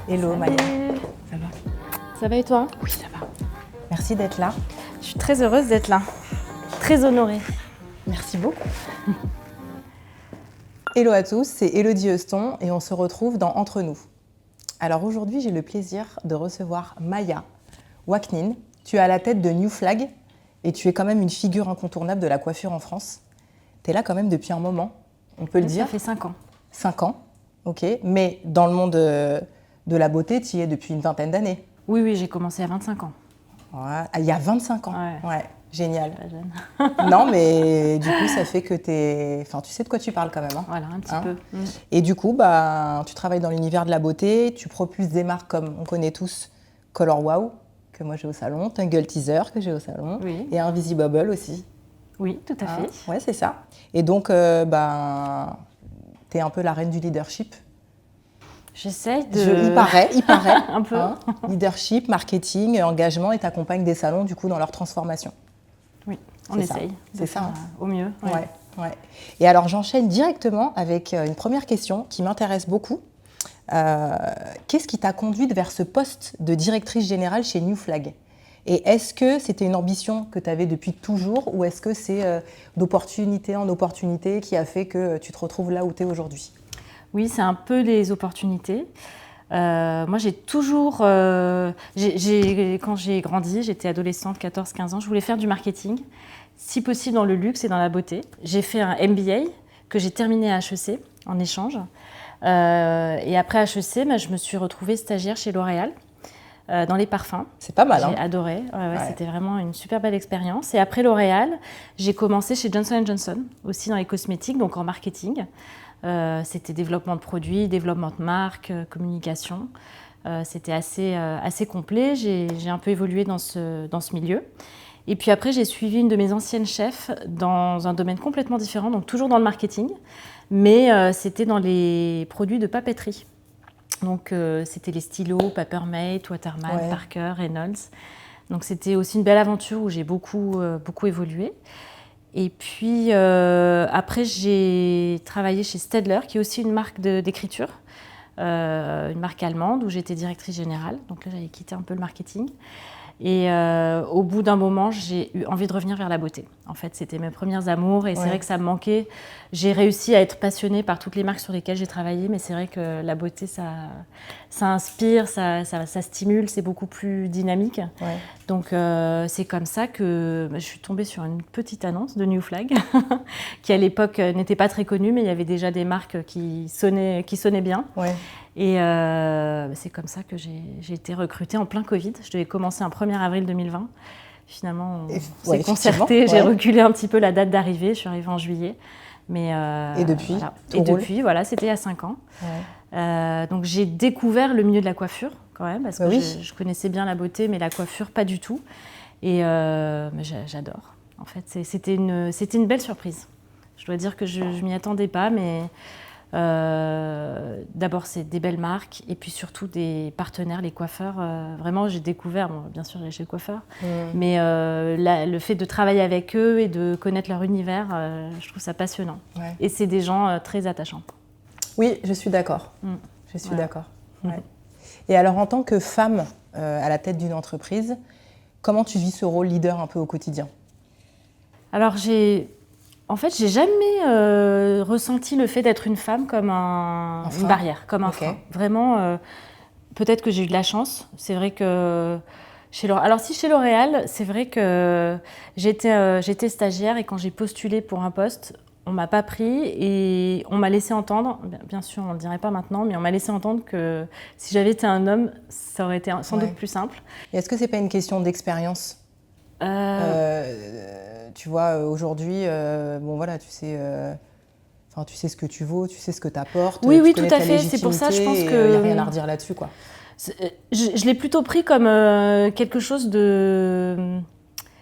Hello Maya. Ça va? Ça va et toi? Oui, ça va. Merci d'être là. Je suis très heureuse d'être là. Très honorée. Merci beaucoup. Hello à tous, c'est Élodie Euston et on se retrouve dans Entre nous. Alors aujourd'hui, j'ai le plaisir de recevoir Maya Waknin. Tu es à la tête de New Flag et tu es quand même une figure incontournable de la coiffure en France. Tu es là quand même depuis un moment, on peut le dire. Ça fait 5 ans. 5 ans, ok. Mais dans le monde de la beauté, tu y es depuis une vingtaine d'années. Oui, j'ai commencé à 25 ans. Ouais. Il y a 25 ans. Ouais, génial. Pas jeune. Non, mais du coup, ça fait que tu sais de quoi tu parles quand même. Hein. Voilà, un petit peu. Et du coup, tu travailles dans l'univers de la beauté, tu propulses des marques comme on connaît tous, Color Wow, que moi j'ai au salon, Tangle Teaser, que j'ai au salon, Oui. et Invisibubble aussi. Oui, tout à fait. Ouais, c'est ça. Et donc, tu es un peu la reine du leadership. J'essaye de... Il paraît. Un peu. Leadership, marketing, engagement, et tu accompagnes des salons du coup dans leur transformation. Oui, on essaye. C'est ça. Au mieux. Ouais. Et alors j'enchaîne directement avec une première question qui m'intéresse beaucoup. Qu'est-ce qui t'a conduite vers ce poste de directrice générale chez New Flag? Et est-ce que c'était une ambition que tu avais depuis toujours ou est-ce que c'est d'opportunité en opportunité qui a fait que tu te retrouves là où tu es aujourd'hui? Oui, c'est un peu les opportunités. Moi, j'ai toujours... quand j'ai grandi, j'étais adolescente, 14-15 ans, je voulais faire du marketing, si possible dans le luxe et dans la beauté. J'ai fait un MBA que j'ai terminé à HEC en échange. Et après HEC, je me suis retrouvée stagiaire chez L'Oréal dans les parfums. C'est pas mal, J'ai adoré. Ouais. C'était vraiment une super belle expérience. Et après L'Oréal, j'ai commencé chez Johnson & Johnson, aussi dans les cosmétiques, donc en marketing. C'était développement de produits, développement de marques, communication. C'était assez complet. J'ai un peu évolué dans ce milieu. Et puis après, j'ai suivi une de mes anciennes chefs dans un domaine complètement différent, donc toujours dans le marketing, mais c'était dans les produits de papeterie. Donc c'était les stylos, Papermate, Waterman, Parker, Reynolds. Donc c'était aussi une belle aventure où j'ai beaucoup évolué. Et puis après, j'ai travaillé chez Staedtler, qui est aussi une marque d'écriture, une marque allemande où j'étais directrice générale. Donc là, j'avais quitté un peu le marketing. Et au bout d'un moment, j'ai eu envie de revenir vers la beauté. En fait, c'était mes premiers amours et c'est vrai que ça me manquait. J'ai réussi à être passionnée par toutes les marques sur lesquelles j'ai travaillé, mais c'est vrai que la beauté, ça inspire, ça stimule, c'est beaucoup plus dynamique. Ouais. Donc c'est comme ça que je suis tombée sur une petite annonce de New Flag, qui à l'époque n'était pas très connue, mais il y avait déjà des marques qui sonnaient bien. Ouais. Et c'est comme ça que j'ai été recrutée en plein Covid. Je devais commencer un 1er avril 2020. Finalement, on s'est concerté. J'ai reculé un petit peu la date d'arrivée. Je suis arrivée en juillet. Mais, et depuis voilà, c'était il y a 5 ans. Ouais. Donc j'ai découvert le milieu de la coiffure quand même, parce que je connaissais bien la beauté, mais la coiffure, pas du tout. Et j'adore. En fait, c'était une belle surprise. Je dois dire que je ne m'y attendais pas, mais... d'abord, c'est des belles marques et puis surtout des partenaires, les coiffeurs. Vraiment, j'ai découvert, bien sûr, j'ai chez le coiffeur, mais le fait de travailler avec eux et de connaître leur univers, je trouve ça passionnant. Ouais. Et c'est des gens très attachants. Oui, je suis d'accord. Je suis d'accord. Ouais. Et alors, en tant que femme à la tête d'une entreprise, comment tu vis ce rôle leader un peu au quotidien? Alors, En fait, j'ai jamais ressenti le fait d'être une femme comme une barrière, comme un frein. Vraiment, peut-être que j'ai eu de la chance. C'est vrai que chez L'Oréal, c'est vrai que j'étais stagiaire et quand j'ai postulé pour un poste, on m'a pas pris et on m'a laissé entendre, bien sûr on ne le dirait pas maintenant, mais on m'a laissé entendre que si j'avais été un homme, ça aurait été sans doute plus simple. Et est-ce que c'est pas une question d'expérience? Tu vois, aujourd'hui, tu sais, tu sais ce que tu vaux, tu sais ce que tu apportes. Oui, tout à fait. C'est pour ça, je pense que... Il n'y a rien à redire là-dessus, quoi. Je l'ai plutôt pris comme quelque chose de...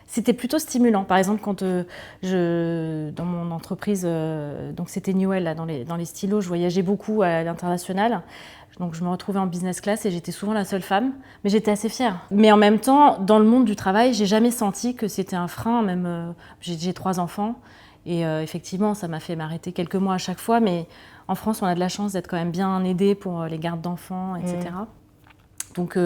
C'était plutôt stimulant. Par exemple, quand dans mon entreprise, donc c'était Newell, là, dans les stylos, je voyageais beaucoup à l'international. Donc je me retrouvais en business class et j'étais souvent la seule femme, mais j'étais assez fière. Mais en même temps, dans le monde du travail, j'ai jamais senti que c'était un frein. Même j'ai 3 enfants et effectivement, ça m'a fait m'arrêter quelques mois à chaque fois. Mais en France, on a de la chance d'être quand même bien aidé pour les gardes d'enfants, etc. Donc,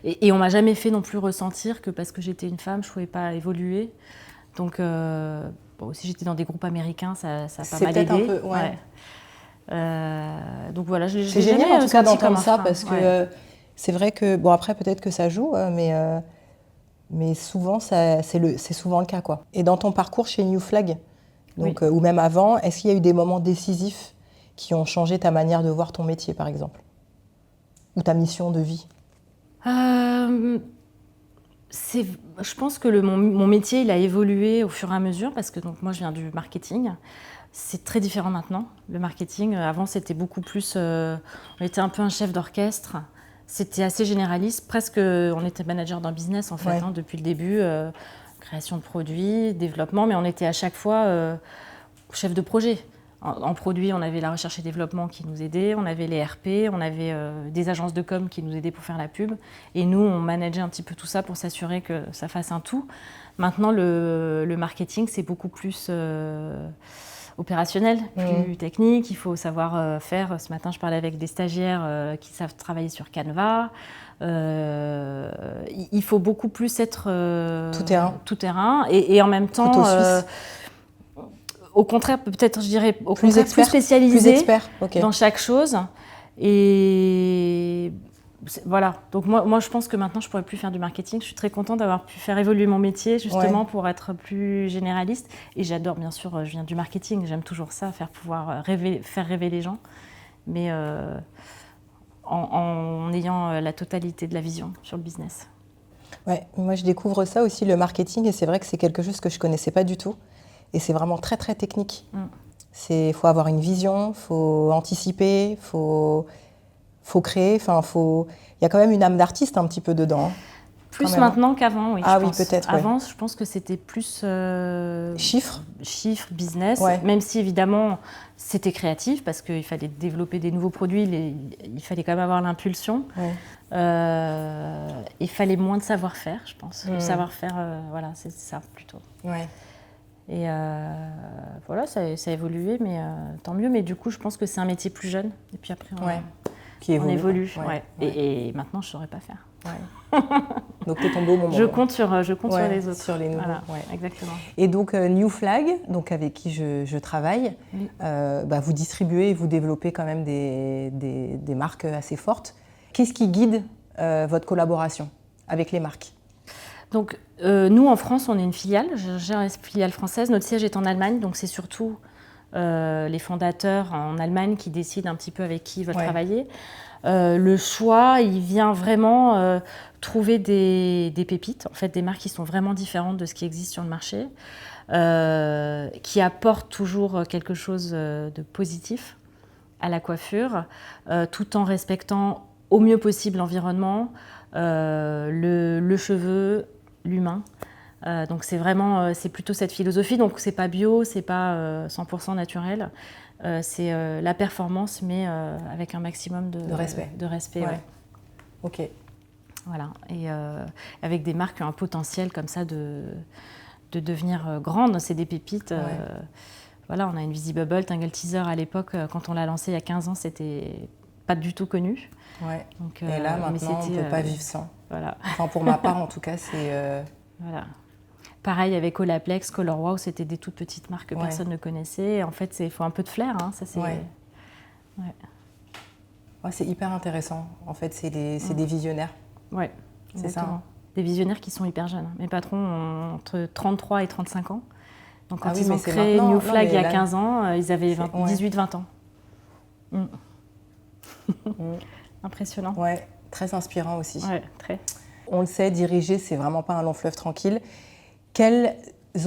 et on m'a jamais fait non plus ressentir que parce que j'étais une femme, je pouvais pas évoluer. Donc, si j'étais dans des groupes américains, ça a pas mal aidé. Un peu, ouais. Donc voilà, c'est génial en tout cas d'entendre ça parce que c'est vrai que bon après peut-être que ça joue, mais souvent c'est souvent le cas quoi. Et dans ton parcours chez New Flag, donc ou même avant, est-ce qu'il y a eu des moments décisifs qui ont changé ta manière de voir ton métier par exemple, ou ta mission de vie? Je pense que mon métier il a évolué au fur et à mesure parce que donc moi je viens du marketing. C'est très différent maintenant, le marketing. Avant, c'était beaucoup plus... on était un peu un chef d'orchestre. C'était assez généraliste. Presque, on était manager d'un business, en fait, depuis le début. Création de produits, développement. Mais on était à chaque fois chef de projet. En produit, on avait la recherche et développement qui nous aidait. On avait les RP. On avait des agences de com qui nous aidaient pour faire la pub. Et nous, on manageait un petit peu tout ça pour s'assurer que ça fasse un tout. Maintenant, le marketing, c'est beaucoup plus... opérationnel, plus technique, il faut savoir faire. Ce matin, je parlais avec des stagiaires qui savent travailler sur Canva. Il faut beaucoup plus être tout terrain et en même temps, au contraire, peut-être, je dirais, plus spécialisé dans chaque chose. Et voilà, donc moi je pense que maintenant je ne pourrais plus faire du marketing. Je suis très contente d'avoir pu faire évoluer mon métier justement pour être plus généraliste. Et j'adore, bien sûr, je viens du marketing, j'aime toujours ça, faire rêver les gens, mais en ayant la totalité de la vision sur le business. Ouais, moi je découvre ça aussi, le marketing, et c'est vrai que c'est quelque chose que je ne connaissais pas du tout. Et c'est vraiment très très technique. Il faut avoir une vision, il faut anticiper, il faut créer, il y a quand même une âme d'artiste un petit peu dedans. Plus maintenant qu'avant, oui. Ah oui, peut-être. Avant, je pense que c'était plus chiffres, business, même si évidemment c'était créatif parce qu'il fallait développer des nouveaux produits, il fallait quand même avoir l'impulsion. Il fallait moins de savoir-faire, je pense. Le savoir-faire, voilà, c'est ça plutôt. Et voilà, ça a évolué, mais tant mieux. Mais du coup, je pense que c'est un métier plus jeune. Et puis après, on évolue. Et maintenant, je ne saurais pas faire. Donc, tu es tombé au moment. Je compte sur les autres. Sur les nouveaux. Voilà, exactement. Et donc, New Flag, donc avec qui je travaille, vous distribuez et vous développez quand même des marques assez fortes. Qu'est-ce qui guide votre collaboration avec les marques ? Donc, nous, en France, on est une filiale. Je gère une filiale française. Notre siège est en Allemagne, donc c'est surtout les fondateurs en Allemagne qui décident un petit peu avec qui ils veulent travailler. Le choix, il vient vraiment trouver des pépites, en fait, des marques qui sont vraiment différentes de ce qui existe sur le marché, qui apportent toujours quelque chose de positif à la coiffure, tout en respectant au mieux possible l'environnement, le cheveu, l'humain. Donc c'est plutôt cette philosophie. Donc c'est pas bio, c'est pas 100% naturel. C'est la performance, mais avec un maximum de respect. Ok. Voilà. Et avec des marques qui ont un potentiel comme ça de devenir grandes. C'est des pépites. Voilà, on a une Visibubble, Tangle Teezer à l'époque, quand on l'a lancé il y a 15 ans, c'était pas du tout connu. Donc, et là, maintenant, on ne peut pas vivre sans. Voilà. Enfin, pour ma part, en tout cas, c'est... Voilà. Pareil avec Olaplex, Color Wow, c'était des toutes petites marques que personne ne connaissait. Et en fait, il faut un peu de flair. Hein. Ça, c'est... c'est hyper intéressant. En fait, c'est des visionnaires. Ouais, c'est ça. Hein. Des visionnaires qui sont hyper jeunes. Mes patrons ont entre 33 et 35 ans. Donc quand ils ont créé New Flag il y a 15 ans, ils avaient 18-20 ans. Impressionnant. Ouais, très inspirant aussi. Ouais, très. On le sait, diriger, c'est vraiment pas un long fleuve tranquille. Quelles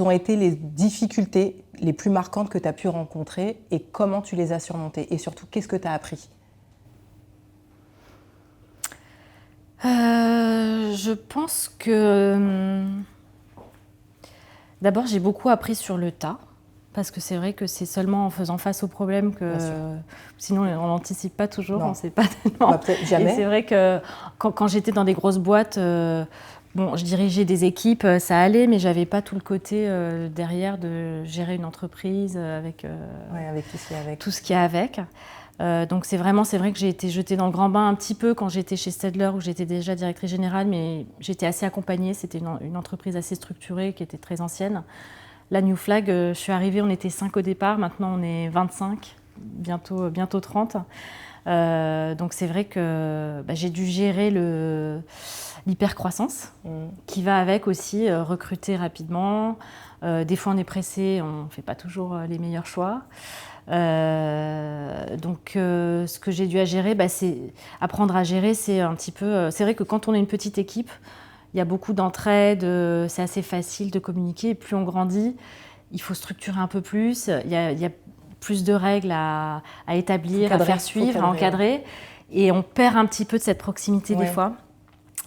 ont été les difficultés les plus marquantes que tu as pu rencontrer et comment tu les as surmontées? Et surtout, qu'est-ce que tu as appris? Je pense que... D'abord, j'ai beaucoup appris sur le tas. Parce que c'est vrai que c'est seulement en faisant face aux problèmes que... Sinon, on n'anticipe pas toujours, on ne sait pas tellement. Peut-être jamais. Et c'est vrai que quand j'étais dans des grosses boîtes, je dirigeais des équipes, ça allait, mais je n'avais pas tout le côté derrière de gérer une entreprise avec, avec tout ce qu'il y a avec. Donc c'est vrai que j'ai été jetée dans le grand bain un petit peu quand j'étais chez Staedtler, où j'étais déjà directrice générale, mais j'étais assez accompagnée. C'était une entreprise assez structurée qui était très ancienne. La New Flag, je suis arrivée, on était 5 au départ, maintenant on est 25, bientôt 30. Donc c'est vrai que j'ai dû gérer l'hypercroissance qui va avec aussi, recruter rapidement. Des fois on est pressé, on ne fait pas toujours les meilleurs choix. Donc ce que j'ai dû c'est apprendre à gérer, c'est un petit peu. C'est vrai que quand on est une petite équipe, il y a beaucoup d'entraide, c'est assez facile de communiquer. Et plus on grandit, il faut structurer un peu plus. Il y a plus de règles à établir, à faire suivre, à encadrer. Et on perd un petit peu de cette proximité des fois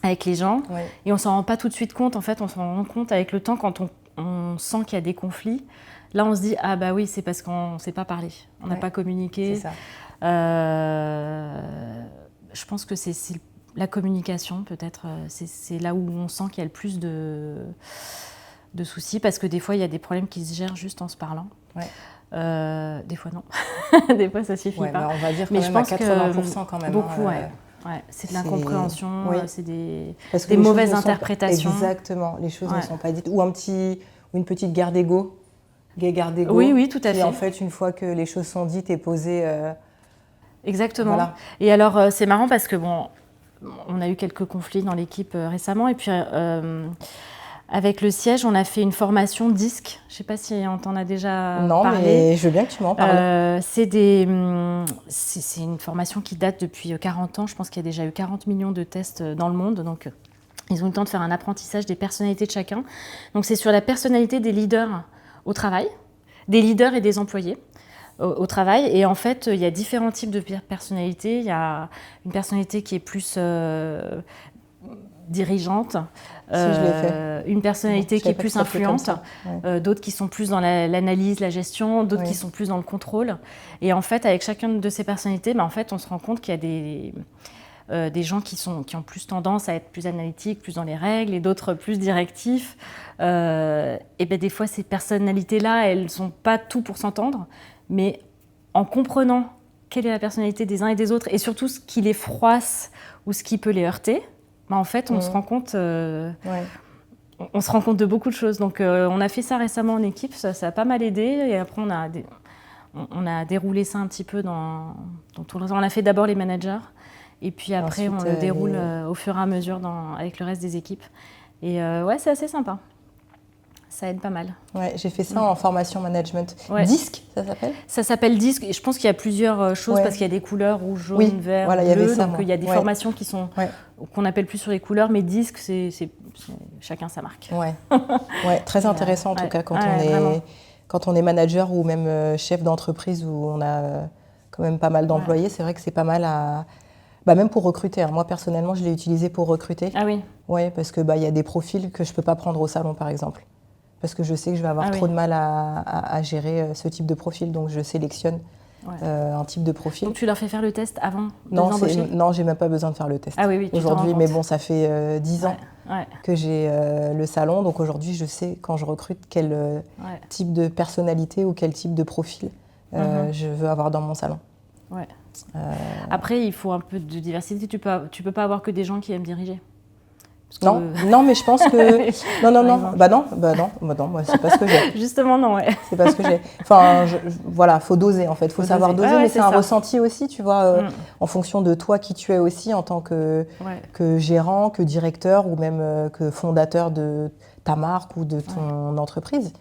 avec les gens. Et on ne s'en rend pas tout de suite compte. En fait, on s'en rend compte avec le temps quand on sent qu'il y a des conflits. Là, on se dit, ah bah oui, c'est parce qu'on ne s'est pas parlé, on n'a pas communiqué. C'est ça. Je pense que c'est la communication, peut-être, c'est là où on sent qu'il y a le plus de soucis, parce que des fois, il y a des problèmes qui se gèrent juste en se parlant. Des fois, non. Des fois, ça ne suffit pas. Mais on va dire quand même à 80% quand même. Beaucoup, c'est de l'incompréhension, c'est des mauvaises interprétations. Exactement, les choses ne sont pas dites. Ou une petite garde d'ego. Garde d'ego. Oui, tout à fait. Et en fait, une fois que les choses sont dites et posées. Exactement. Voilà. Et alors, c'est marrant parce que on a eu quelques conflits dans l'équipe récemment. Et puis, avec le siège, on a fait une formation DISC. Je ne sais pas si on t'en a déjà parlé. Non, mais je veux bien que tu m'en parles. C'est une formation qui date depuis 40 ans. Je pense qu'il y a déjà eu 40 millions de tests dans le monde. Donc, ils ont eu le temps de faire un apprentissage des personnalités de chacun. Donc, c'est sur la personnalité des leaders au travail, des leaders et des employés au travail. Et en fait, il y a différents types de personnalités. Il y a une personnalité qui est plus dirigeante, une personnalité qui est plus influente, d'autres qui sont plus dans l'analyse, la gestion, d'autres qui sont plus dans le contrôle. Et en fait, avec chacune de ces personnalités, en fait, on se rend compte qu'il y a des gens qui ont plus tendance à être plus analytiques, plus dans les règles, et d'autres plus directifs. Et des fois, ces personnalités-là, elles ne sont pas tout pour s'entendre, mais en comprenant quelle est la personnalité des uns et des autres, et surtout ce qui les froisse ou ce qui peut les heurter, en fait, on se rend compte... On se rend compte de beaucoup de choses. Donc, on a fait ça récemment en équipe, ça a pas mal aidé. Et après, on a déroulé ça un petit peu dans tout le reste. On a fait d'abord les managers, et puis après, ensuite, on le déroule au fur et à mesure avec le reste des équipes. Et c'est assez sympa. Ça aide pas mal. Ouais, j'ai fait ça en formation management. DISC, ça s'appelle ? Ça s'appelle DISC. Et je pense qu'il y a plusieurs choses parce qu'il y a des couleurs rouge, jaune, vert, bleu. Donc il y a des formations qu'on appelle plus sur les couleurs, mais DISC, c'est chacun sa marque. Très intéressant en tout cas quand on est manager ou même chef d'entreprise où on a quand même pas mal d'employés. C'est vrai que c'est pas mal à... même pour recruter. Moi, personnellement, je l'ai utilisé pour recruter. Ah oui ? Oui, parce que y a des profils que je ne peux pas prendre au salon, par exemple. Parce que je sais que je vais avoir trop de mal à gérer ce type de profil. Donc, je sélectionne un type de profil. Donc, tu leur fais faire le test avant de les embaucher ? Non, je n'ai même pas besoin de faire le test. Ah oui, aujourd'hui, mais bon, ça fait 10 ans que j'ai le salon. Donc, aujourd'hui, je sais quand je recrute quel type de personnalité ou quel type de profil je veux avoir dans mon salon. Ouais. Après, il faut un peu de diversité. Tu peux pas avoir que des gens qui aiment diriger. Non, mais je pense que... Non, moi, c'est pas ce que j'ai. Justement, non, C'est pas ce que j'ai. Enfin, faut doser, en fait. Faut savoir doser, mais c'est un ressenti aussi, tu vois, en fonction de toi qui tu es aussi en tant que gérant, que directeur ou même que fondateur de ta marque ou de ton entreprise.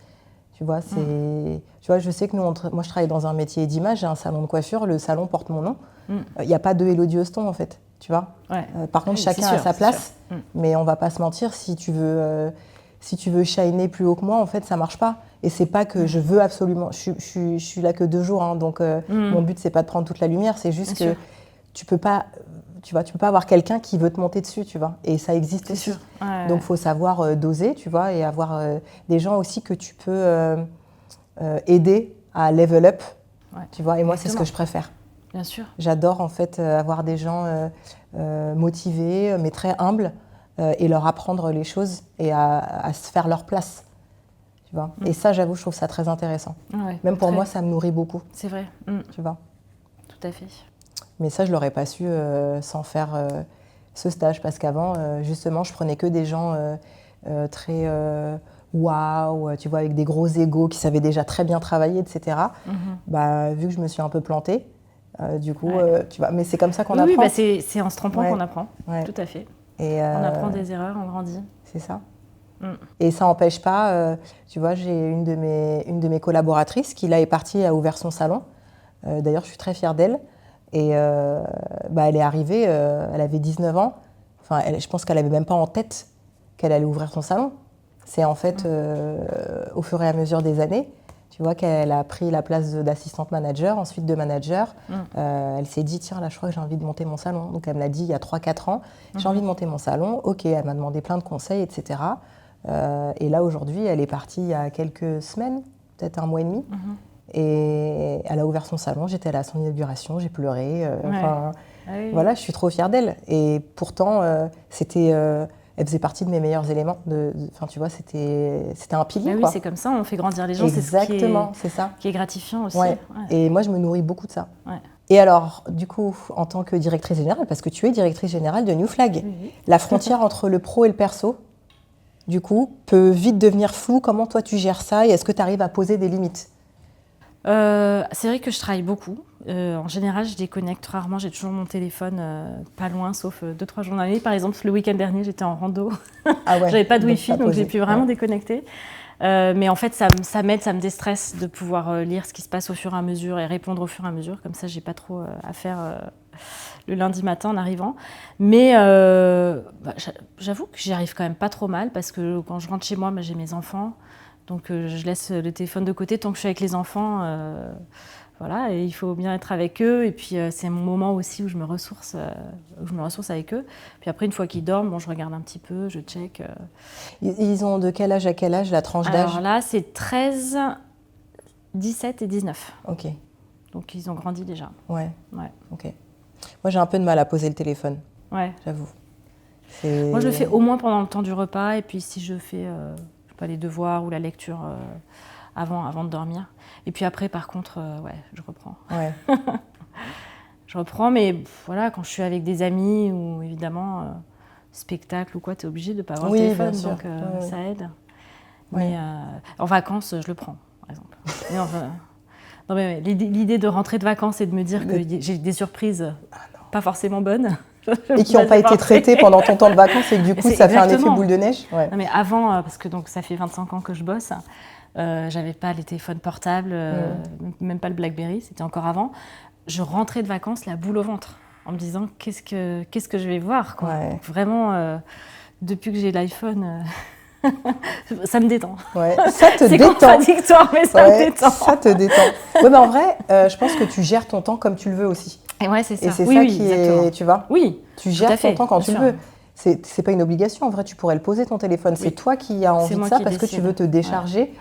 Tu vois, je sais que moi, je travaille dans un métier d'image, j'ai un salon de coiffure, le salon porte mon nom. Il n'y a pas de Élodie Hoston, en fait, tu vois. Par contre, chacun a sa place, mais on ne va pas se mentir, si tu veux shiner plus haut que moi, en fait, ça ne marche pas. Et c'est pas que je veux absolument... Je suis là que 2 jours, hein, donc mon but, c'est pas de prendre toute la lumière, c'est juste que tu peux pas avoir quelqu'un qui veut te monter dessus, tu vois. Et ça existe aussi. Donc, il faut savoir doser, tu vois, et avoir des gens aussi que tu peux aider à level up, tu vois. Et moi, c'est ce que je préfère. Bien sûr. J'adore, en fait, avoir des gens motivés, mais très humbles, et leur apprendre les choses et à se faire leur place, tu vois. Et ça, j'avoue, je trouve ça très intéressant. Même pour moi, ça me nourrit beaucoup. C'est vrai. Tu vois. tout à fait. Mais ça, je ne l'aurais pas su sans faire ce stage, parce qu'avant, justement, je prenais que des gens très waouh, tu vois, avec des gros égos, qui savaient déjà très bien travailler, etc. Bah, vu que je me suis un peu plantée, du coup, tu vois, mais c'est comme ça qu'on apprend. Oui, bah c'est en se trompant qu'on apprend, tout à fait. Et on apprend des erreurs, on grandit. C'est ça. Et ça n'empêche pas, tu vois, j'ai une de mes collaboratrices qui là est partie, a ouvert son salon. D'ailleurs, je suis très fière d'elle. Et bah, elle est arrivée, elle avait 19 ans. Enfin, je pense qu'elle n'avait même pas en tête qu'elle allait ouvrir son salon. C'est en fait, au fur et à mesure des années, tu vois, qu'elle a pris la place d'assistante manager, ensuite de manager. Elle s'est dit, tiens, là, je crois que j'ai envie de monter mon salon. Donc, elle me l'a dit il y a 3-4 ans, j'ai envie de monter mon salon. OK, elle m'a demandé plein de conseils, etc. Et là, aujourd'hui, elle est partie il y a quelques semaines, peut-être 1 mois et demi. Et elle a ouvert son salon, j'étais à son inauguration, j'ai pleuré. Voilà, je suis trop fière d'elle. Et pourtant, elle faisait partie de mes meilleurs éléments. Enfin, tu vois, c'était un pilier. Oui, quoi. C'est comme ça, on fait grandir les gens. Exactement, c'est ça. Qui est gratifiant aussi. Et moi, je me nourris beaucoup de ça. Et alors, du coup, en tant que directrice générale, parce que tu es directrice générale de New Flag, la frontière entre le pro et le perso, du coup, peut vite devenir floue. Comment toi, tu gères ça et est-ce que tu arrives à poser des limites ? C'est vrai que je travaille beaucoup. En général, je déconnecte rarement. J'ai toujours mon téléphone pas loin, sauf 2-3 jours dans l'année. Par exemple, le week-end dernier, j'étais en rando. J'avais pas de Wi-Fi, donc j'ai pu vraiment déconnecter. Mais en fait, ça m'aide, ça me déstresse de pouvoir lire ce qui se passe au fur et à mesure et répondre au fur et à mesure. Comme ça, j'ai pas trop à faire le lundi matin en arrivant. Mais j'avoue que j'y arrive quand même pas trop mal parce que quand je rentre chez moi, j'ai mes enfants. Donc je laisse le téléphone de côté tant que je suis avec les enfants. Voilà, et il faut bien être avec eux. Et puis c'est mon moment aussi où je me ressource avec eux. Puis après, une fois qu'ils dorment, je regarde un petit peu, je check. Ils ont de quel âge à quel âge, la tranche d'âge ? Alors là, c'est 13, 17 et 19. Ok. Donc ils ont grandi déjà. Ouais. Ok. Moi, j'ai un peu de mal à poser le téléphone. J'avoue. Moi, je le fais au moins pendant le temps du repas. Et puis si je fais les devoirs ou la lecture avant de dormir. Et puis après, par contre, je reprends. Je reprends, mais voilà, quand je suis avec des amis ou évidemment spectacle ou quoi, tu es obligé de ne pas avoir le téléphone, donc ça aide. Mais en vacances, je le prends, par exemple. Mais l'idée de rentrer de vacances et de me dire que j'ai des surprises pas forcément bonnes. Et qui n'ont pas été traitées pendant ton temps de vacances et que du coup, ça fait un effet boule de neige. Non, mais avant, parce que donc, ça fait 25 ans que je bosse, j'avais pas les téléphones portables, même pas le BlackBerry, c'était encore avant. Je rentrais de vacances la boule au ventre en me disant qu'est-ce que je vais voir, quoi. Donc, vraiment, depuis que j'ai l'iPhone, ça me détend. Ça te détend. C'est contradictoire, mais ça me détend. Ça te détend. Mais en vrai, je pense que tu gères ton temps comme tu le veux aussi. Et c'est ça. Et c'est ça qui exactement. est, tu vois. Oui. Tu gères ton temps quand tu le veux. C'est pas une obligation. En vrai, tu pourrais le poser ton téléphone. C'est toi qui as envie de ça parce que tu veux te décharger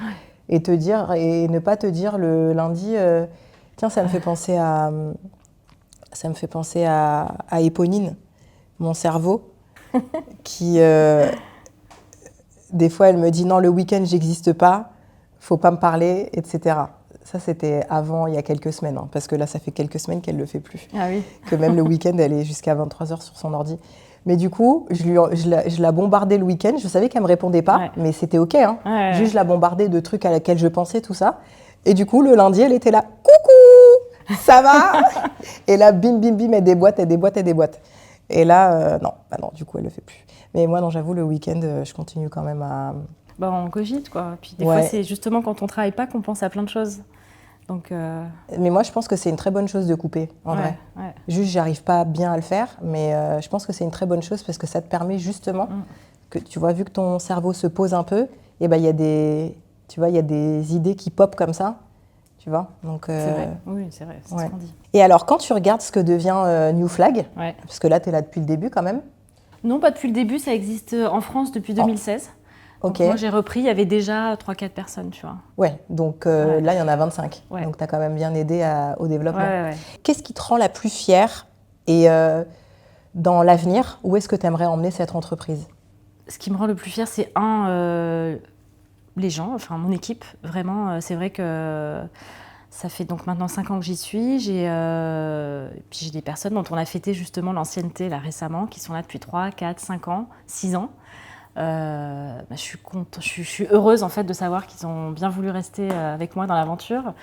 et te dire et ne pas te dire le lundi. Tiens, ça me fait penser à Éponine, mon cerveau, qui des fois elle me dit non, le week-end j'existe pas, faut pas me parler, etc. Ça, c'était avant, il y a quelques semaines, parce que là, ça fait quelques semaines qu'elle ne le fait plus. Ah oui. Que même le week-end, elle est jusqu'à 23h sur son ordi. Mais du coup, je la bombardais le week-end. Je savais qu'elle ne me répondait pas, mais c'était OK. Juste, je la bombardais de trucs à laquelle je pensais, tout ça. Et du coup, le lundi, elle était là. Coucou, ça va? Et là, bim, bim, bim, elle déboîte. Et là, non, du coup, elle ne le fait plus. Mais moi, non, j'avoue, le week-end, je continue quand même à... on cogite, quoi. Puis des fois, c'est justement quand on ne travaille pas qu'on pense à plein de choses. Donc, Mais moi, je pense que c'est une très bonne chose de couper, en vrai. Juste, j'arrive pas bien à le faire, mais je pense que c'est une très bonne chose parce que ça te permet justement que, tu vois, vu que ton cerveau se pose un peu, et il y a des idées qui popent comme ça, tu vois. Donc, c'est vrai, oui, c'est vrai, c'est ce qu'on dit. Et alors, quand tu regardes ce que devient New Flag, parce que là, tu es là depuis le début quand même. Non, pas depuis le début, ça existe en France depuis 2016. Donc moi, j'ai repris, il y avait déjà 3-4 personnes, tu vois. Ouais, donc là, il y en a 25. Donc, tu as quand même bien aidé au développement. Qu'est-ce qui te rend la plus fière et dans l'avenir, où est-ce que tu aimerais emmener cette entreprise ? Ce qui me rend le plus fière, c'est les gens, enfin mon équipe. Vraiment, c'est vrai que Ça fait donc maintenant 5 ans que j'y suis. Puis j'ai des personnes dont on a fêté justement l'ancienneté là, récemment, qui sont là depuis 3, 4, 5 ans, 6 ans. Je suis heureuse en fait de savoir qu'ils ont bien voulu rester avec moi dans l'aventure.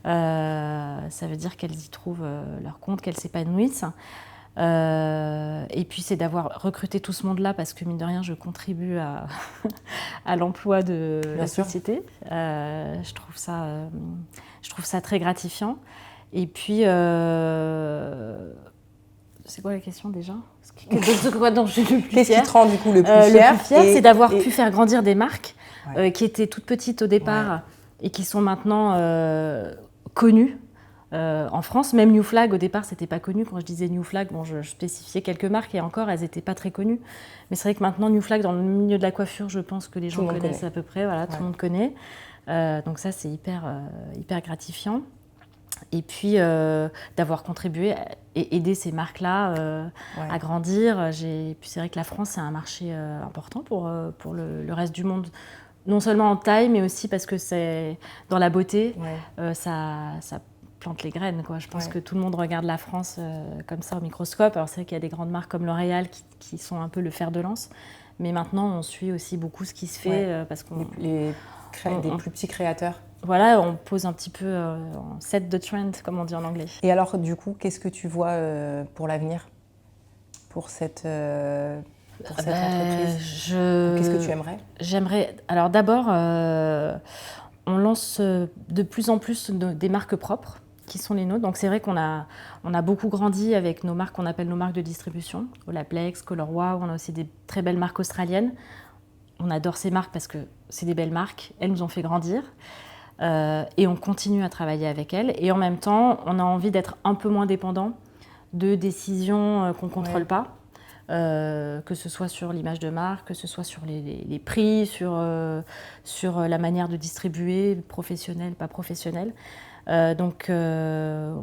Ça veut dire qu'elles y trouvent leur compte, qu'elles s'épanouissent. Et puis c'est d'avoir recruté tout ce monde-là parce que mine de rien je contribue à l'emploi de la société. Je trouve ça très gratifiant. Et puis c'est quoi la question déjà? Qu'est-ce qui te rend du coup le plus fier? Le plus fier, c'est d'avoir pu faire grandir des marques qui étaient toutes petites au départ et qui sont maintenant connues en France. Même New Flag, au départ, c'était pas connu. Quand je disais New Flag, bon, je spécifiais quelques marques et encore, elles n'étaient pas très connues. Mais c'est vrai que maintenant, New Flag, dans le milieu de la coiffure, je pense que les gens connaissent à peu près. Voilà, tout le monde connaît. Donc ça, c'est hyper gratifiant. Et puis d'avoir contribué et aidé ces marques-là à grandir. Puis c'est vrai que la France, c'est un marché important pour le reste du monde, non seulement en taille, mais aussi parce que c'est dans la beauté, ça plante les graines, quoi. Je pense que tout le monde regarde la France comme ça au microscope. Alors c'est vrai qu'il y a des grandes marques comme L'Oréal qui sont un peu le fer de lance, mais maintenant on suit aussi beaucoup ce qui se fait parce qu'on des plus petits créateurs. Voilà, on pose un petit peu en set the trend, comme on dit en anglais. Et alors, du coup, qu'est-ce que tu vois pour l'avenir, pour cette entreprise? Qu'est-ce que tu aimerais? J'aimerais... Alors d'abord, on lance de plus en plus des marques propres, qui sont les nôtres. Donc c'est vrai qu'on a beaucoup grandi avec nos marques qu'on appelle nos marques de distribution. Olaplex, Color Wow, on a aussi des très belles marques australiennes. On adore ces marques parce que c'est des belles marques, elles nous ont fait grandir. Et on continue à travailler avec elles. Et en même temps, on a envie d'être un peu moins dépendant de décisions qu'on ne contrôle pas, que ce soit sur l'image de marque, que ce soit sur les prix, sur la manière de distribuer, professionnel, pas professionnel. Donc on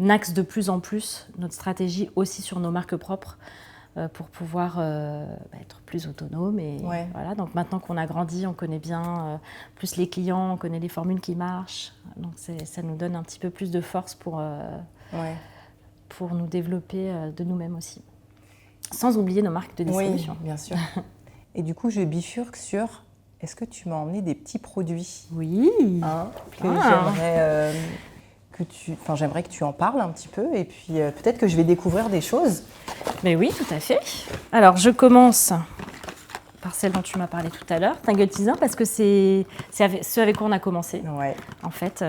axe de plus en plus notre stratégie aussi sur nos marques propres, pour pouvoir être plus autonome. Et voilà, donc maintenant qu'on a grandi, on connaît bien plus les clients, on connaît les formules qui marchent. Donc ça nous donne un petit peu plus de force pour nous développer de nous-mêmes aussi. Sans oublier nos marques de distribution. Oui, bien sûr. Et du coup, je bifurque sur... Est-ce que tu m'as emmené des petits produits? Oui. J'aimerais que tu en parles un petit peu et puis peut-être que je vais découvrir des choses. Mais oui, tout à fait. Alors, je commence par celle dont tu m'as parlé tout à l'heure, Tangle Teezer, parce que c'est ce avec quoi on a commencé. En fait,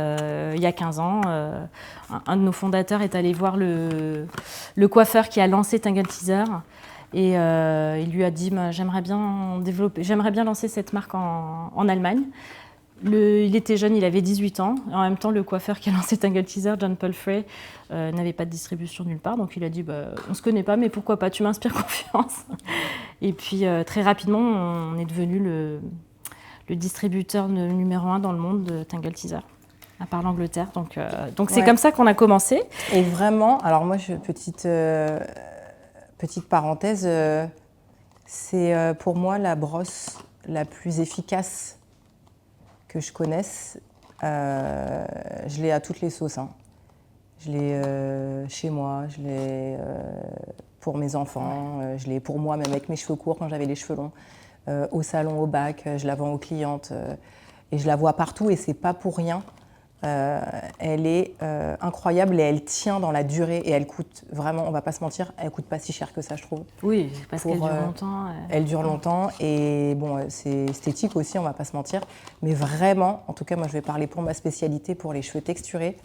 il y a 15 ans, un de nos fondateurs est allé voir le coiffeur qui a lancé Tangle Teezer. Et il lui a dit j'aimerais bien lancer cette marque en Allemagne. Il était jeune, il avait 18 ans. En même temps, le coiffeur qui a lancé Tangle Teezer, John Paul Frey, n'avait pas de distribution nulle part. Donc il a dit on ne se connaît pas, mais pourquoi pas, tu m'inspires confiance. Et puis très rapidement, on est devenu le distributeur numéro 1 dans le monde de Tangle Teezer, à part l'Angleterre. Donc c'est comme ça qu'on a commencé. Et vraiment, alors moi, petite parenthèse, c'est pour moi la brosse la plus efficace que je connaisse. Je l'ai à toutes les sauces. Je l'ai chez moi, je l'ai pour mes enfants, je l'ai pour moi, même avec mes cheveux courts quand j'avais les cheveux longs, au salon, au bac, je la vends aux clientes et je la vois partout et c'est pas pour rien. Elle est incroyable et elle tient dans la durée et elle coûte vraiment, on va pas se mentir, elle coûte pas si cher que ça, je trouve. Oui, parce qu'elle dure longtemps. Elle dure longtemps et bon, c'est esthétique aussi, on va pas se mentir. Mais vraiment, en tout cas, moi je vais parler pour ma spécialité, pour les cheveux texturés,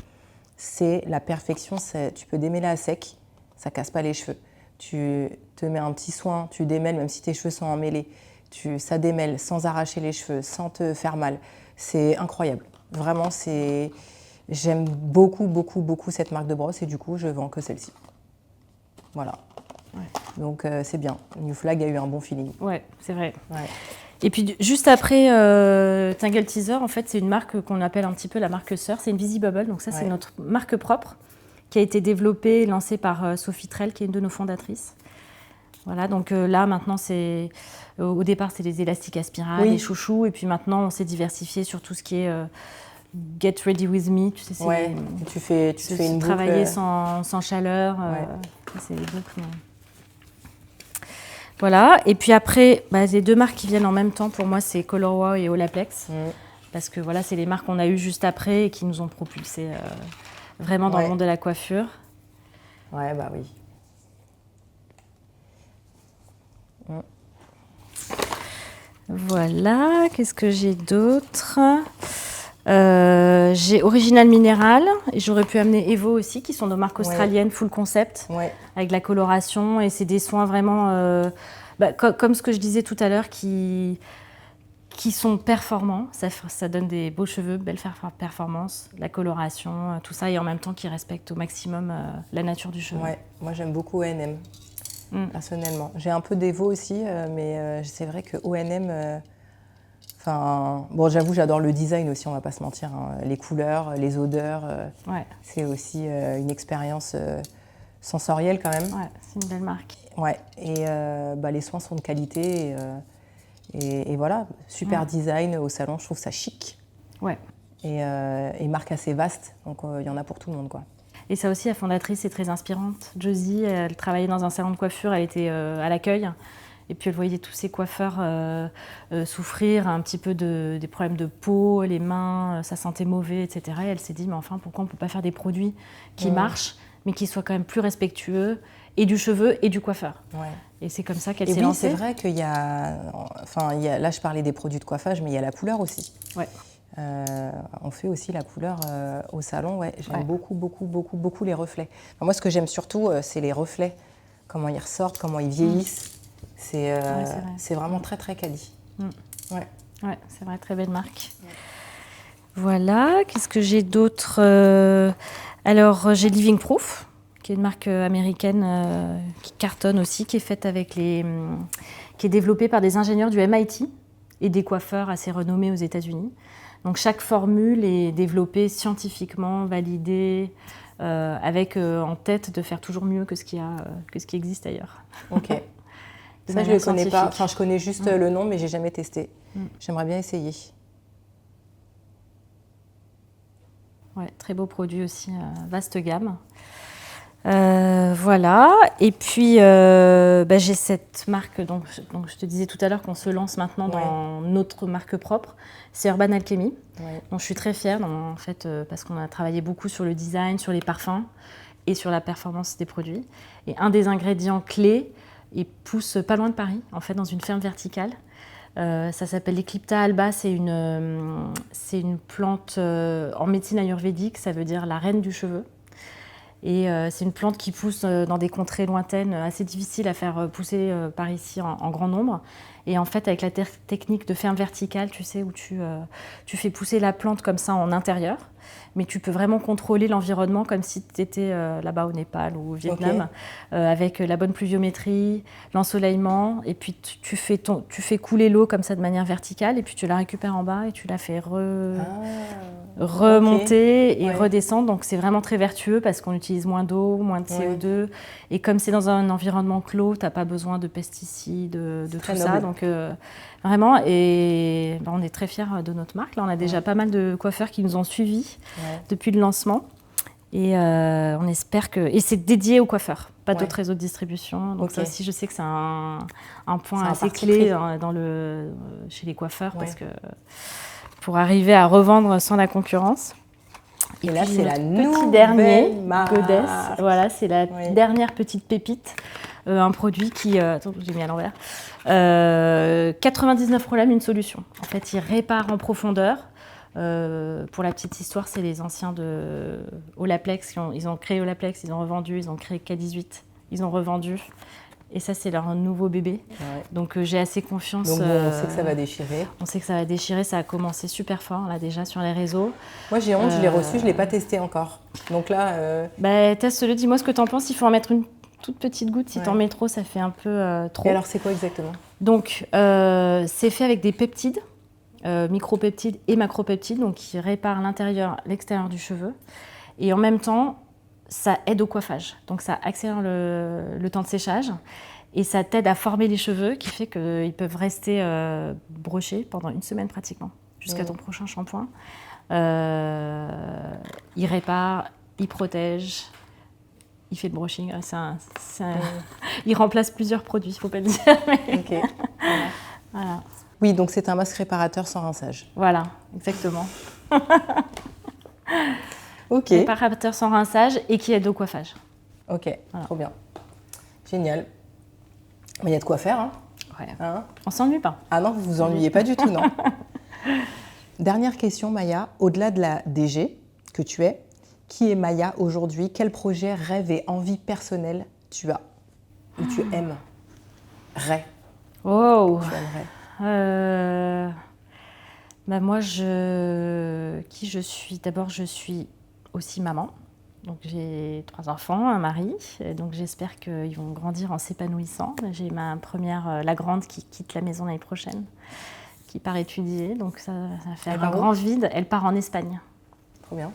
c'est la perfection. Tu peux démêler à sec, ça casse pas les cheveux. Tu te mets un petit soin, tu démêles même si tes cheveux sont emmêlés. Ça démêle sans arracher les cheveux, sans te faire mal. C'est incroyable. Vraiment, j'aime beaucoup, beaucoup, beaucoup cette marque de brosse et du coup, je vends que celle-ci. Voilà. Donc, c'est bien. New Flag a eu un bon feeling. Ouais, c'est vrai. Et puis, juste après Tangle Teezer, en fait, c'est une marque qu'on appelle un petit peu la marque sœur. C'est une Visibubble. Donc, ça, c'est notre marque propre qui a été développée et lancée par Sophie Trell, qui est une de nos fondatrices. Voilà, donc là, maintenant, au départ, c'est les élastiques à spirale, les chouchous. Et puis maintenant, on s'est diversifié sur tout ce qui est Get Ready With Me, tu sais, Ouais, tu fais une boucle. Travailler sans chaleur, c'est les boucles. Mais... Voilà, et puis après, les 2 marques qui viennent en même temps, pour moi, c'est Color Wow et Olaplex. Parce que voilà, c'est les marques qu'on a eues juste après et qui nous ont propulsés vraiment dans le monde de la coiffure. Ouais, bah oui. Voilà, qu'est-ce que j'ai d'autre ? J'ai Original Mineral et j'aurais pu amener Evo aussi, qui sont nos marques australiennes full concept, avec la coloration, et c'est des soins vraiment, comme ce que je disais tout à l'heure, qui sont performants, ça donne des beaux cheveux, belles performances, la coloration, tout ça, et en même temps qui respectent au maximum la nature du cheveu. Ouais, moi j'aime beaucoup O&M, personnellement. J'ai un peu d'Evo aussi, mais c'est vrai que O&M... bon, j'avoue, j'adore le design aussi, on va pas se mentir. Hein. Les couleurs, les odeurs, c'est aussi une expérience sensorielle quand même. Ouais, c'est une belle marque. Ouais, et les soins sont de qualité. Et voilà, super design au salon, je trouve ça chic. Ouais. Et marque assez vaste, donc il y en a pour tout le monde, quoi. Et ça aussi, la fondatrice est très inspirante. Josie, elle travaillait dans un salon de coiffure, elle était à l'accueil. Et puis elle voyait tous ces coiffeurs souffrir un petit peu des problèmes de peau, les mains, ça sentait mauvais, etc. Et elle s'est dit, mais enfin, pourquoi on ne peut pas faire des produits qui marchent, mais qui soient quand même plus respectueux, et du cheveu et du coiffeur. Ouais. Et c'est comme ça qu'elle s'est lancée. C'est vrai qu'il y a... là, je parlais des produits de coiffage, mais il y a la couleur aussi. Ouais. On fait aussi la couleur au salon. Ouais. J'aime beaucoup les reflets. Enfin, moi, ce que j'aime surtout, c'est les reflets. Comment ils ressortent, comment ils vieillissent. C'est vraiment très, très quali. Ouais, c'est vrai, très belle marque. Ouais. Voilà, qu'est-ce que j'ai d'autre ? Alors, j'ai Living Proof, qui est une marque américaine qui cartonne aussi, qui est faite qui est développée par des ingénieurs du MIT et des coiffeurs assez renommés aux États-Unis. Donc chaque formule est développée scientifiquement, validée, avec en tête de faire toujours mieux que ce qui existe ailleurs. Ok. Ça, je ne le connais pas. Enfin, je connais juste le nom, mais je n'ai jamais testé. J'aimerais bien essayer. Ouais, très beau produit aussi, vaste gamme. Voilà, et puis j'ai cette marque, donc je te disais tout à l'heure qu'on se lance maintenant dans notre marque propre, c'est Urban Alchemy. Donc je suis très fière en fait, parce qu'on a travaillé beaucoup sur le design, sur les parfums et sur la performance des produits. Et un des ingrédients clés, il pousse pas loin de Paris, en fait, dans une ferme verticale. Ça s'appelle l'Eclipta alba, c'est une plante en médecine ayurvédique, ça veut dire la reine du cheveu. Et c'est une plante qui pousse dans des contrées lointaines, assez difficiles à faire pousser par ici en grand nombre. Et en fait, avec la technique de ferme verticale, tu sais, où tu fais pousser la plante comme ça en intérieur, mais tu peux vraiment contrôler l'environnement comme si tu étais là-bas au Népal ou au Vietnam, avec la bonne pluviométrie, l'ensoleillement, et puis tu fais couler l'eau comme ça de manière verticale, et puis tu la récupères en bas et tu la fais remonter et redescendre. Donc c'est vraiment très vertueux parce qu'on utilise moins d'eau, moins de CO2, et comme c'est dans un environnement clos, tu n'as pas besoin de pesticides, de tout ça. Donc vraiment, et on est très fiers de notre marque. Là, on a déjà pas mal de coiffeurs qui nous ont suivis depuis le lancement. Et on espère que... Et c'est dédié aux coiffeurs, pas d'autres réseaux de distribution. Donc ça aussi, je sais que c'est un point assez clé chez les coiffeurs, parce que pour arriver à revendre sans la concurrence. Et là, c'est la petit dernier, Goddess. Voilà, c'est la dernière petite pépite. Un produit qui... attends, j'ai mis à l'envers. 99 problèmes, une solution. En fait, il répare en profondeur. Pour la petite histoire, c'est les anciens de Olaplex. Ils ont créé Olaplex, ils ont revendu. Ils ont créé K18, ils ont revendu. Et ça, c'est leur nouveau bébé. Donc, j'ai assez confiance. Donc, on sait que ça va déchirer. On sait que ça va déchirer. Ça a commencé super fort, là, déjà, sur les réseaux. Moi, j'ai honte, je l'ai reçu, je ne l'ai pas testé encore. Donc là... teste-le, dis-moi ce que tu en penses. Il faut en mettre une toute petite goutte. Si tu en mets trop, ça fait un peu trop. Et alors, c'est quoi exactement ? Donc, c'est fait avec des peptides, micropeptides et macropeptides, donc qui réparent l'intérieur, l'extérieur du cheveu. Et en même temps, ça aide au coiffage. Donc, ça accélère le temps de séchage et ça t'aide à former les cheveux, qui fait qu'ils peuvent rester brochés pendant une semaine pratiquement, jusqu'à ton prochain shampoing. Il répare, il protège, il fait le brushing. Il remplace plusieurs produits, il ne faut pas le dire. Mais... Ok. Voilà. Oui, donc c'est un masque réparateur sans rinçage. Voilà, exactement. Ok. Réparateur sans rinçage et qui aide au coiffage. Ok, voilà. Trop bien. Génial. Mais il y a de quoi faire, hein? Ouais. Hein? On s'ennuie pas. Ah non, vous vous ennuyez pas du tout, non? Dernière question, Maya. Au-delà de la DG que tu es, qui est Maya aujourd'hui? Quel projet, rêve et envie personnelle tu as? Ou tu aimerais? Oh. Tu aimerais. Moi, qui je suis? D'abord, je suis aussi maman. Donc, j'ai 3 enfants, un mari. Et donc, j'espère qu'ils vont grandir en s'épanouissant. J'ai ma première, la grande, qui quitte la maison l'année prochaine, qui part étudier. Donc, ça va faire un grand vide. Elle part en Espagne. Trop bien.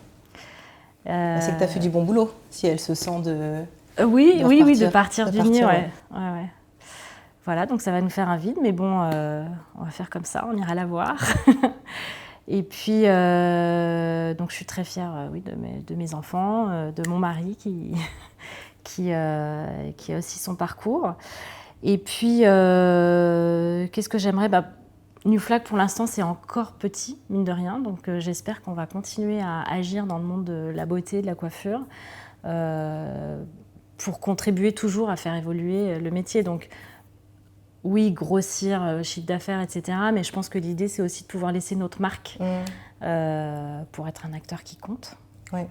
C'est que tu as fait du bon boulot, si elle se sent de... Oui, de partir du nid, ouais. Voilà, donc ça va nous faire un vide, mais bon, on va faire comme ça, on ira la voir. Et puis, donc je suis très fière de mes enfants, de mon mari qui a aussi son parcours. Et puis, qu'est-ce que j'aimerais? New Flag, pour l'instant, c'est encore petit, mine de rien. Donc, j'espère qu'on va continuer à agir dans le monde de la beauté, de la coiffure, pour contribuer toujours à faire évoluer le métier. Donc, oui, grossir, chiffre d'affaires, etc. Mais je pense que l'idée, c'est aussi de pouvoir laisser notre marque pour être un acteur qui compte. Ouais.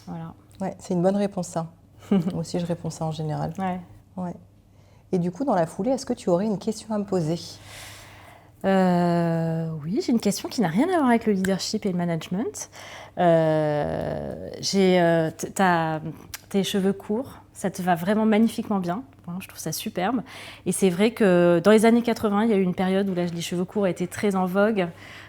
Voilà. Ouais, c'est une bonne réponse, ça. Moi aussi, je réponds ça en général. Ouais. Et du coup, dans la foulée, est-ce que tu aurais une question à me poser? Oui, j'ai une question qui n'a rien à voir avec le leadership et le management. Tes cheveux courts, ça te va vraiment magnifiquement bien. Je trouve ça superbe. Et c'est vrai que dans les années 80, il y a eu une période où les cheveux courts étaient très en vogue.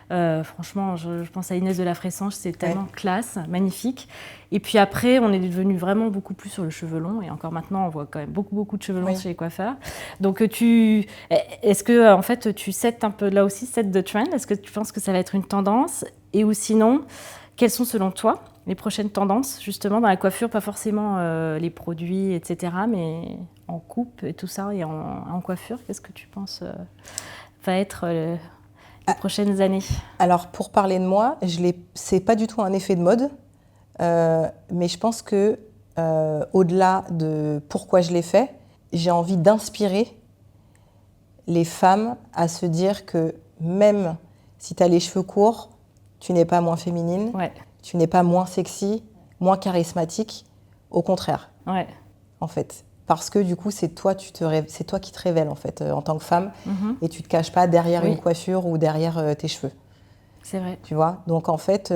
Franchement, je pense à Inès de la Fressange, c'est tellement classe, magnifique. Et puis après, on est devenu vraiment beaucoup plus sur le cheveu long. Et encore maintenant, on voit quand même beaucoup de cheveux longs chez les coiffeurs. Donc, est-ce que en fait, tu sets un peu là aussi, set the trend? Est-ce que tu penses que ça va être une tendance? Et ou sinon, quelles sont selon toi les prochaines tendances, justement, dans la coiffure? Pas forcément les produits, etc., mais en coupe et tout ça, et en coiffure. Qu'est-ce que tu penses va être les prochaines années? Alors, pour parler de moi, c'est pas du tout un effet de mode, mais je pense que au-delà de pourquoi je l'ai fait, j'ai envie d'inspirer les femmes à se dire que même si tu as les cheveux courts, tu n'es pas moins féminine, tu n'es pas moins sexy, moins charismatique, au contraire, en fait. Parce que du coup, c'est toi qui te révèles en fait, en tant que femme, et tu ne te caches pas derrière une coiffure ou derrière tes cheveux. C'est vrai. Tu vois? Donc en fait,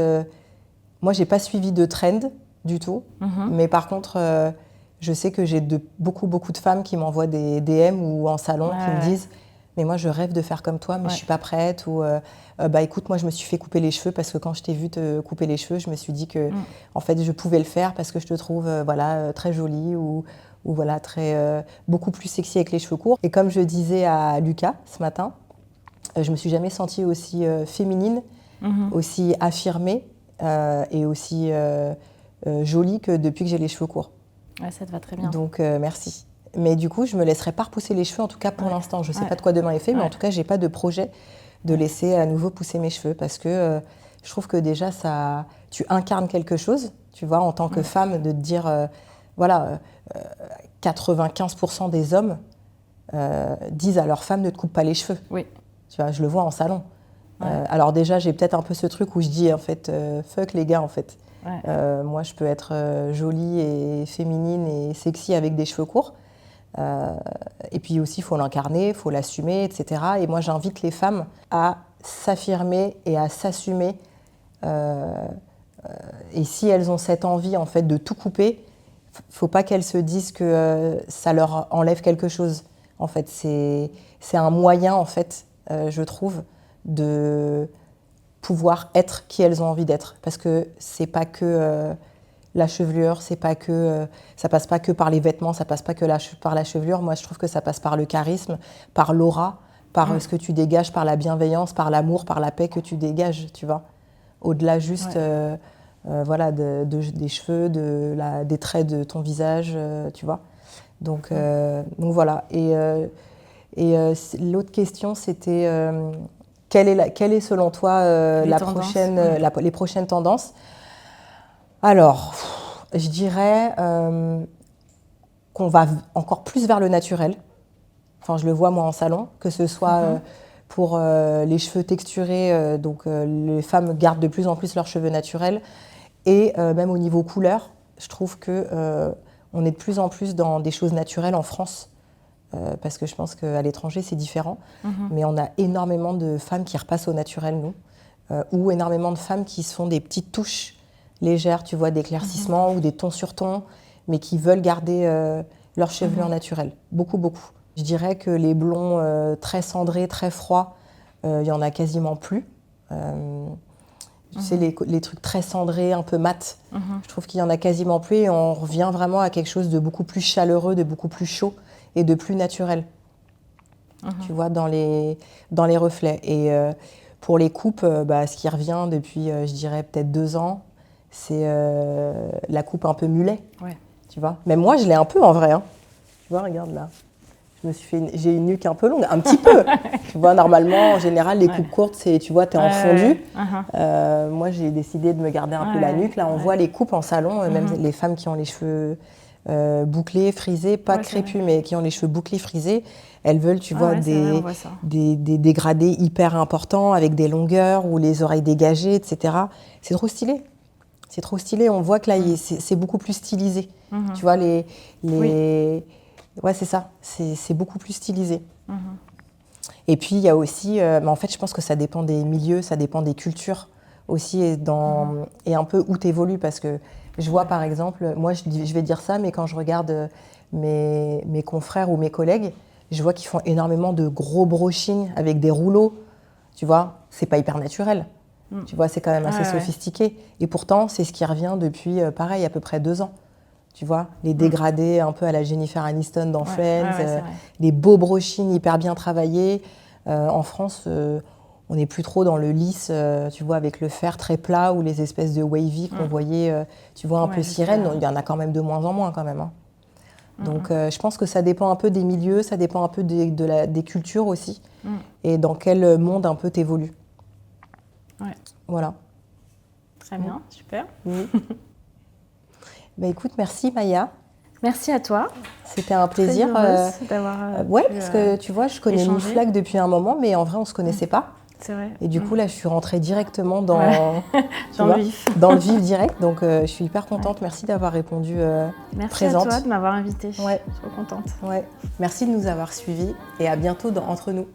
moi, j'ai pas suivi de trend du tout, mais par contre, je sais que j'ai beaucoup de femmes qui m'envoient des DM ou en salon qui me disent « mais moi, je rêve de faire comme toi, mais je suis pas prête » ou écoute, moi, je me suis fait couper les cheveux parce que quand je t'ai vu te couper les cheveux, je me suis dit que en fait, je pouvais le faire parce que je te trouve très jolie ou voilà, beaucoup plus sexy avec les cheveux courts. Et comme je disais à Lucas ce matin, je me suis jamais sentie aussi féminine, aussi affirmée et aussi jolie que depuis que j'ai les cheveux courts. Ouais, ça te va très bien. Donc merci. Mais du coup, je me laisserai pas repousser les cheveux, en tout cas pour l'instant. Je sais pas de quoi demain est fait, mais en tout cas, j'ai pas de projet de laisser à nouveau pousser mes cheveux parce que je trouve que déjà, tu incarnes quelque chose, tu vois, en tant que femme, de te dire, 95% des hommes disent à leur femme ne te coupe pas les cheveux. Oui. Tu vois, je le vois en salon. Alors déjà, j'ai peut-être un peu ce truc où je dis, en fait, fuck les gars, en fait. Moi, je peux être jolie et féminine et sexy avec des cheveux courts. Et puis aussi, il faut l'incarner, il faut l'assumer, etc. Et moi, j'invite les femmes à s'affirmer et à s'assumer. Et si elles ont cette envie, en fait, de tout couper, il ne faut pas qu'elles se disent que ça leur enlève quelque chose. En fait, c'est un moyen, en fait, je trouve, de pouvoir être qui elles ont envie d'être. Parce que c'est pas que la chevelure, c'est pas que ça passe pas que par les vêtements, ça passe pas que par la chevelure. Moi, je trouve que ça passe par le charisme, par l'aura, par ce que tu dégages, par la bienveillance, par l'amour, par la paix que tu dégages, tu vois. au-delà juste voilà, des cheveux, des traits de ton visage, tu vois. Donc voilà. Et l'autre question, c'était quelle est selon toi les prochaines tendances? Alors, je dirais qu'on va encore plus vers le naturel. Enfin, je le vois moi en salon, que ce soit pour les cheveux texturés, donc les femmes gardent de plus en plus leurs cheveux naturels, et même au niveau couleur, je trouve que on est de plus en plus dans des choses naturelles en France, parce que je pense qu'à l'étranger c'est différent, mais on a énormément de femmes qui repassent au naturel, nous, ou énormément de femmes qui se font des petites touches légères, tu vois, d'éclaircissement ou des tons sur tons, mais qui veulent garder leur chevelure naturelle. Beaucoup, beaucoup. Je dirais que les blonds très cendrés, très froids, il n'y en a quasiment plus. Tu sais, les trucs très cendrés, un peu mat, je trouve qu'il n'y en a quasiment plus, et on revient vraiment à quelque chose de beaucoup plus chaleureux, de beaucoup plus chaud et de plus naturel. Tu vois, dans les reflets. Et pour les coupes, ce qui revient depuis, je dirais, peut-être 2 ans, c'est la coupe un peu mulet. Ouais. Tu vois. Mais moi, je l'ai un peu en vrai. Hein. Tu vois, regarde là. J'ai une nuque un peu longue, un petit peu. Tu vois, normalement, en général, les coupes courtes, tu vois, t'es en fondu. Moi, j'ai décidé de me garder un peu la nuque. Là, on voit les coupes en salon, même les femmes qui ont les cheveux bouclés, frisés, pas crépus, mais qui ont les cheveux bouclés, frisés. Elles veulent, tu vois, des dégradés hyper importants, avec des longueurs ou les oreilles dégagées, etc. C'est trop stylé. C'est trop stylé. On voit que là, c'est beaucoup plus stylisé. Tu vois, ouais, c'est ça. C'est beaucoup plus stylisé. Et puis, il y a aussi... mais en fait, je pense que ça dépend des milieux, ça dépend des cultures aussi, et un peu où tu évolues. Parce que je vois, par exemple, moi, je vais dire ça, mais quand je regarde mes confrères ou mes collègues, je vois qu'ils font énormément de gros brushing avec des rouleaux. Tu vois, c'est pas hyper naturel. Tu vois, c'est quand même assez sophistiqué. Et pourtant, c'est ce qui revient depuis, pareil, à peu près 2 ans. Tu vois, les dégradés un peu à la Jennifer Aniston dans Friends, les beaux brushings hyper bien travaillés. En France, on n'est plus trop dans le lisse, tu vois, avec le fer très plat ou les espèces de wavy qu'on voyait, tu vois, un peu sirène. Il y en a quand même de moins en moins, quand même. Hein. Donc, je pense que ça dépend un peu des milieux, ça dépend un peu des cultures aussi, et dans quel monde un peu t'évolues. Ouais. Voilà. Très bien, super. Bah, écoute, merci Maya. Merci à toi. C'était un plaisir d'avoir parce que tu vois, je connais Newflag depuis un moment, mais en vrai, on ne se connaissait pas. C'est vrai. Et du coup, là, je suis rentrée directement dans le vif. Dans le vif direct. Donc, je suis hyper contente. Merci d'avoir répondu présente. Merci à toi de m'avoir invitée. Ouais. Je suis trop contente. Ouais. Merci de nous avoir suivis et à bientôt dans Entre nous.